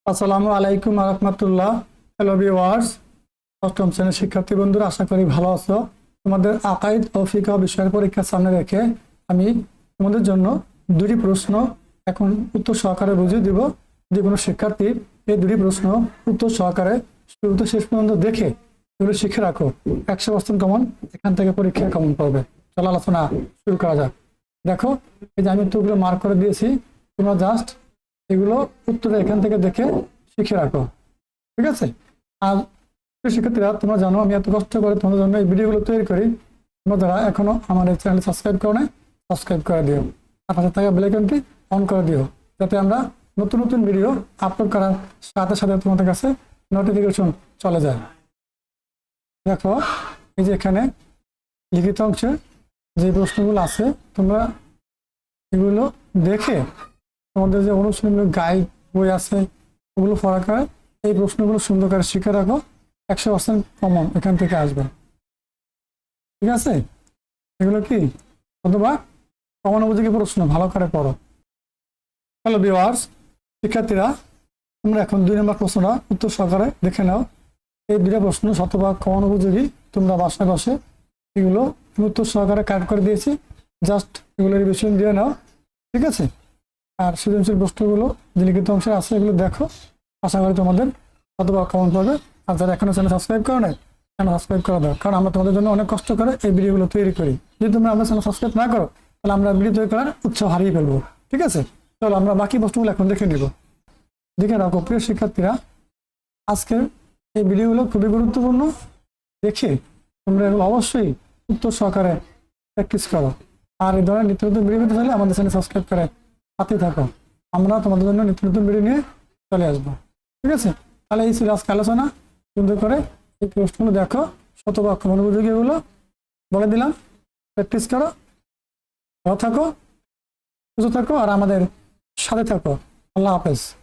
আসসালামু আলাইকুম রাহমাতুল্লাহ। হ্যালো ভিউয়ার্স, অষ্টম শ্রেণীর শিক্ষার্থী বন্ধুরা, আশা করি ভালো আছো। তোমাদের আকাইদ ও ফিকহ বিষয়ের পরীক্ষার সামনে রেখে আমি তোমাদের জন্য দুটি প্রশ্ন এখন উত্তর সহকারে বুঝিয়ে দিব। যে কোনো শিক্ষার্থী এই দুটি প্রশ্ন উত্তর সহকারে শুরু থেকে শেষ পর্যন্ত দেখে এগুলো শিখে রাখো। 100% কমন এখান থেকে পরীক্ষায় কমন পাবে। চলো আলোচনা শুরু করা যাক। দেখো, এই যে আমি উত্তরগুলো মার্ক করে দিয়েছি, তোমরা জাস্ট এগুলো উত্তরে এখান থেকে দেখে শিখে রাখো, ঠিক আছে? আর শিক্ষার্থীরা, তোমরা জানো আমি এত কষ্ট করে তোমাদের জন্য এই ভিডিওগুলো তৈরি করি। তোমরা যারা এখনো আমার এই চ্যানেল সাবস্ক্রাইব করো না, সাবস্ক্রাইব করে দিও, আর পাশে থাকা বেল আইকনটি অন করে দিও, যাতে আমরা নতুন নতুন ভিডিও আপলোড করার সাথে সাথে তোমাদের কাছে নোটিফিকেশন চলে যায়। দেখো, এই যে এখানে লিখিত অংশে যে প্রশ্নগুলো আছে, তোমরা এগুলো দেখে তোমাদের যে অনুশীলনী গাইড বই আছে ওগুলো পড়া করে এই প্রশ্নগুলো সুন্দর করে শিখে রাখো। 100% কমন এখান থেকে আসবে, ঠিক আছে? এগুলো কি অথবা কমন উপযোগী প্রশ্ন, ভালো করে পড়ো। হ্যালো ভিউয়ার্স, শিক্ষার্থীরা, তোমরা এখন 2 নম্বর প্রশ্নটা উত্তর সহকারে দেখে নাও। এই দুটো প্রশ্ন শতভাগ কমন উপযোগী। তোমরা বাসায় বসে এগুলো উত্তর সহকারে কাট করে দিয়েছি, জাস্ট এগুলো রিভিশন দিয়ে নাও, ঠিক আছে? আর সৃজনশীল প্রশ্নগুলো যে লিখিত অংশে আছে এগুলো দেখো, আশা করি তোমাদের শতভাগ কমন পাবে। আর যারা এখনো চ্যানেল সাবস্ক্রাইব করো না, চ্যানেল সাবস্ক্রাইব করে দাও, কারণ আমরা তোমাদের জন্য অনেক কষ্ট করে এই ভিডিওগুলো তৈরি করি। যদি তোমরা আমাদের চ্যানেল সাবস্ক্রাইব না করো, তাহলে আমরা ভিডিও তৈরি করার উৎসাহ হারিয়ে ফেলবো, ঠিক আছে? চলো আমরা বাকি প্রশ্নগুলো এখন দেখে নিব। দেখে রাখো প্রিয় শিক্ষার্থীরা, আজকের এই ভিডিওগুলো খুবই গুরুত্বপূর্ণ। দেখে তোমরা এগুলো অবশ্যই উত্তর সহকারে প্র্যাকটিস করো। আর এই ধরনের নিত্য নতুন ভিডিও পেতে চাইলে আমাদের চ্যানেল সাবস্ক্রাইব করে সাথে থাকো। আমরা তোমাদের জন্য নিত্য নতুন ভিডিও নিয়ে চলে আসবো, ঠিক আছে? তাহলে এই ছিল আজকে আলোচনা। সুন্দর করে এই প্রশ্নগুলো দেখো, শতভাগ কমন উপযোগী এগুলো বলে দিলাম। প্র্যাকটিস করো, ভালো থাকো, সুস্থ থাকো, আর আমাদের সাথে থাকো। আল্লাহ হাফেজ।